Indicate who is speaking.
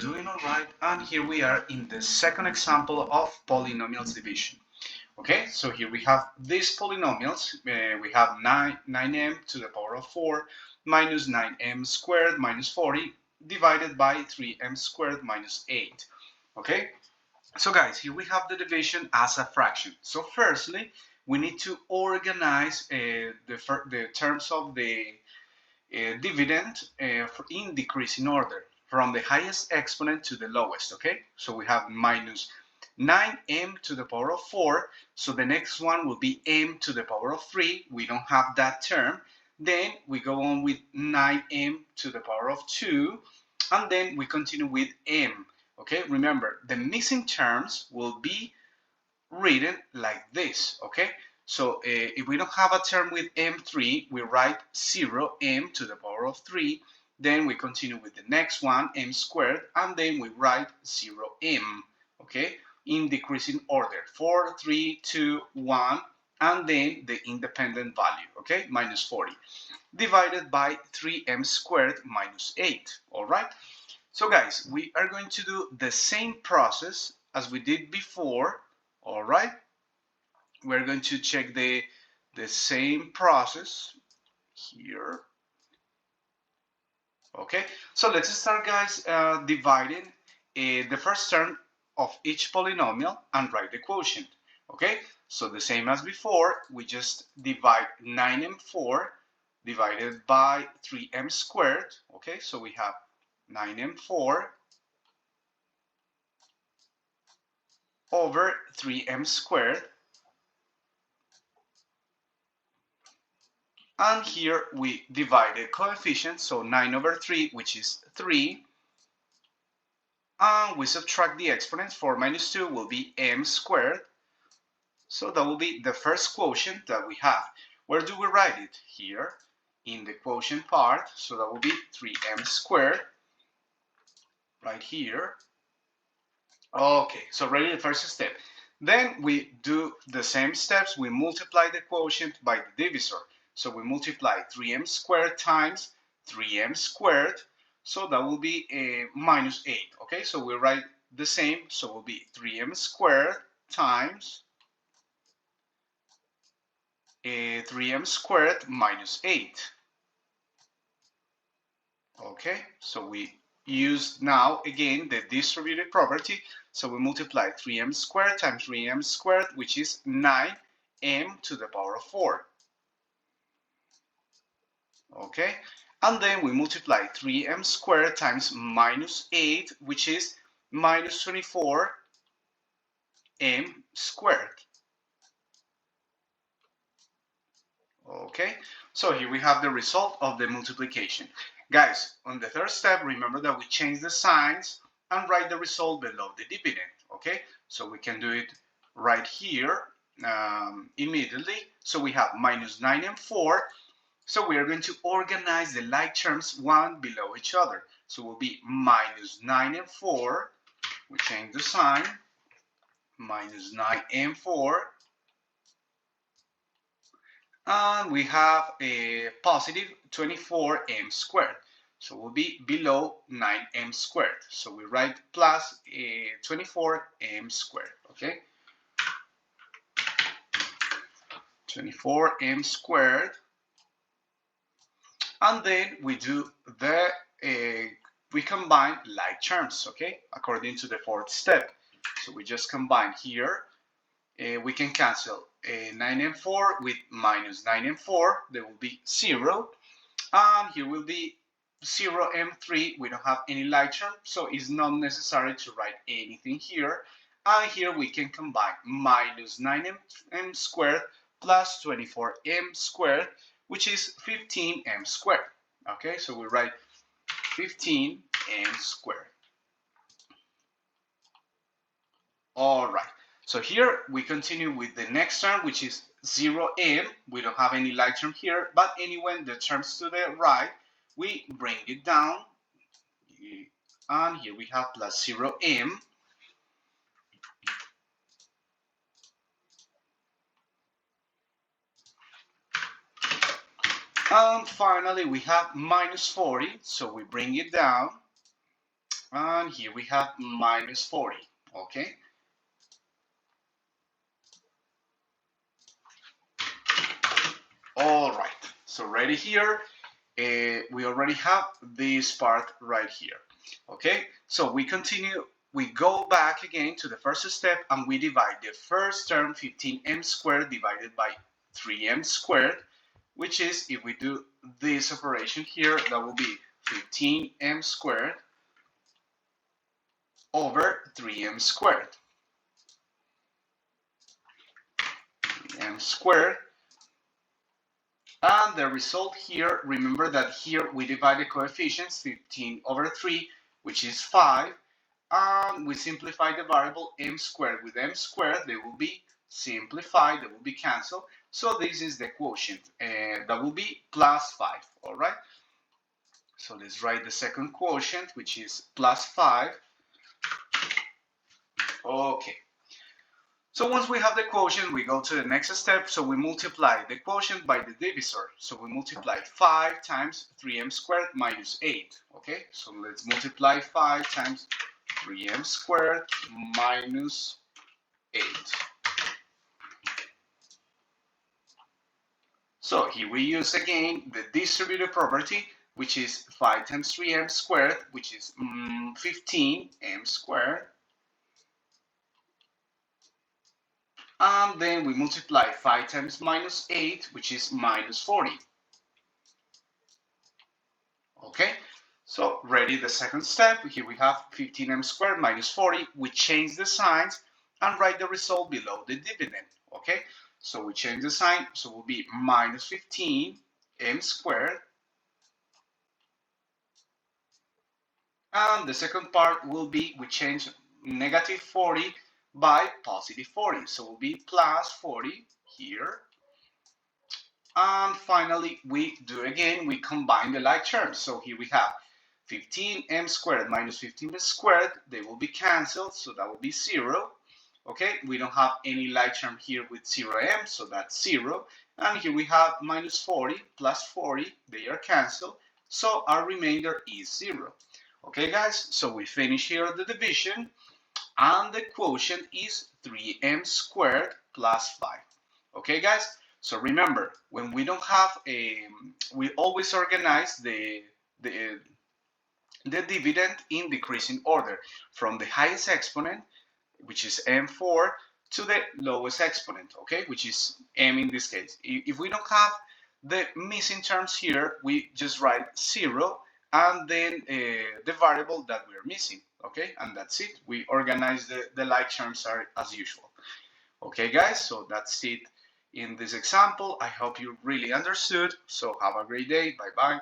Speaker 1: doing all right, and here we are in the second example of polynomials division. Okay, so here we have these polynomials. We have 9m to the power of 4 minus 9m squared minus 40 divided by 3m squared minus 8. Okay, so guys, here we have the division as a fraction. So firstly, we need to organize the terms of the dividend in decreasing order from the highest exponent to the lowest. Okay, so we have minus 9m to the power of 4, so the next one will be m to the power of 3. We don't have that term. Then we go on with 9m to the power of 2, and then we continue with m. Okay, remember the missing terms will be written like this. Okay, so if we don't have a term with m3, we write 0m to the power of 3. Then we continue with the next one, m squared, and then we write 0m. Okay, in decreasing order, 4, 3, 2, 1, and then the independent value. Okay, minus 40 divided by 3m squared minus 8. All right, so guys, we are going to do the same process as we did before. All right, we're going to check the same process here. Okay, so let's start, guys, dividing the first term of each polynomial and write the quotient. Okay, so the same as before, we just divide 9m4 divided by 3m squared. Okay, so we have 9m4 over 3m squared. And here we divide the coefficient, so 9 over 3, which is 3. And we subtract the exponents. 4 minus 2 will be m squared. So that will be the first quotient that we have. Where do we write it? Here in the quotient part. So that will be 3m squared right here. Okay, so ready the first step. Then we do the same steps. We multiply the quotient by the divisor. So we multiply 3m squared times 3m squared. So that will be minus 8. Okay, so we write the same. So it will be 3m squared times 3m squared minus 8. Okay, so we use now again the distributive property. So we multiply 3m squared times 3m squared, which is 9m to the power of 4. Okay, and then we multiply 3m squared times minus 8, which is minus 24m squared. Okay, so here we have the result of the multiplication. Guys, on the third step, remember that we change the signs and write the result below the dividend. Okay, so we can do it right here immediately. So we have minus 9m4. So we are going to organize the like terms one below each other. So it will be minus 9m4. We change the sign. Minus 9m4. And we have a positive 24m squared. So it will be below 9m squared. So we write plus 24m squared. Okay. 24m squared. And then we do the, we combine like terms, okay, according to the fourth step. So we just combine here. We can cancel 9m4 with minus 9m4. There will be 0. And here will be 0m3. We don't have any like term, so it's not necessary to write anything here. And here we can combine minus 9m squared plus 24m squared, which is 15m squared. Okay, so we write 15m squared. All right, so here we continue with the next term, which is 0m. We don't have any like term here, but anyway, the terms to the right, we bring it down. And here we have plus 0m. And finally, we have minus 40, so we bring it down. And here we have minus 40, okay? All right, so ready here, we already have this part right here, okay? So we continue, we go back again to the first step and we divide the first term, 15m squared divided by 3m squared, which is, if we do this operation here, that will be 15m squared over 3m squared. 3m squared. And the result here, remember that here we divide the coefficients, 15 over 3, which is 5. And we simplify the variable m squared with m squared. They will be simplified, they will be canceled. So this is the quotient, and that will be plus 5, all right? So let's write the second quotient, which is plus 5. Okay. So once we have the quotient, we go to the next step. So we multiply the quotient by the divisor. So we multiply 5 times 3m squared minus 8. Okay, so let's multiply 5 times 3m squared minus 8. So here we use again the distributive property, which is 5 times 3m squared, which is 15m squared. And then we multiply 5 times minus 8, which is minus 40. Okay, so ready the second step. Here we have 15m squared minus 40. We change the signs and write the result below the dividend. Okay, so we change the sign, so it will be minus 15m squared. And the second part will be, we change negative 40 by positive 40. So it will be plus 40 here. And finally, we do again, we combine the like terms. So here we have 15m squared minus 15m squared. They will be canceled, so that will be 0. Okay, we don't have any like term here with 0m, so that's 0. And here we have minus 40 plus 40. They are canceled, so our remainder is 0. Okay, guys, so we finish here the division, and the quotient is 3m squared plus 5. Okay, guys, so remember, when we don't have a, we always organize the dividend in decreasing order from the highest exponent, which is m4, to the lowest exponent, okay, which is m in this case. If we don't have the missing terms here, we just write 0 and then the variable that we're missing, okay, and that's it. We organize the like terms as usual. Okay, guys, so that's it in this example. I hope you really understood. So have a great day. Bye-bye.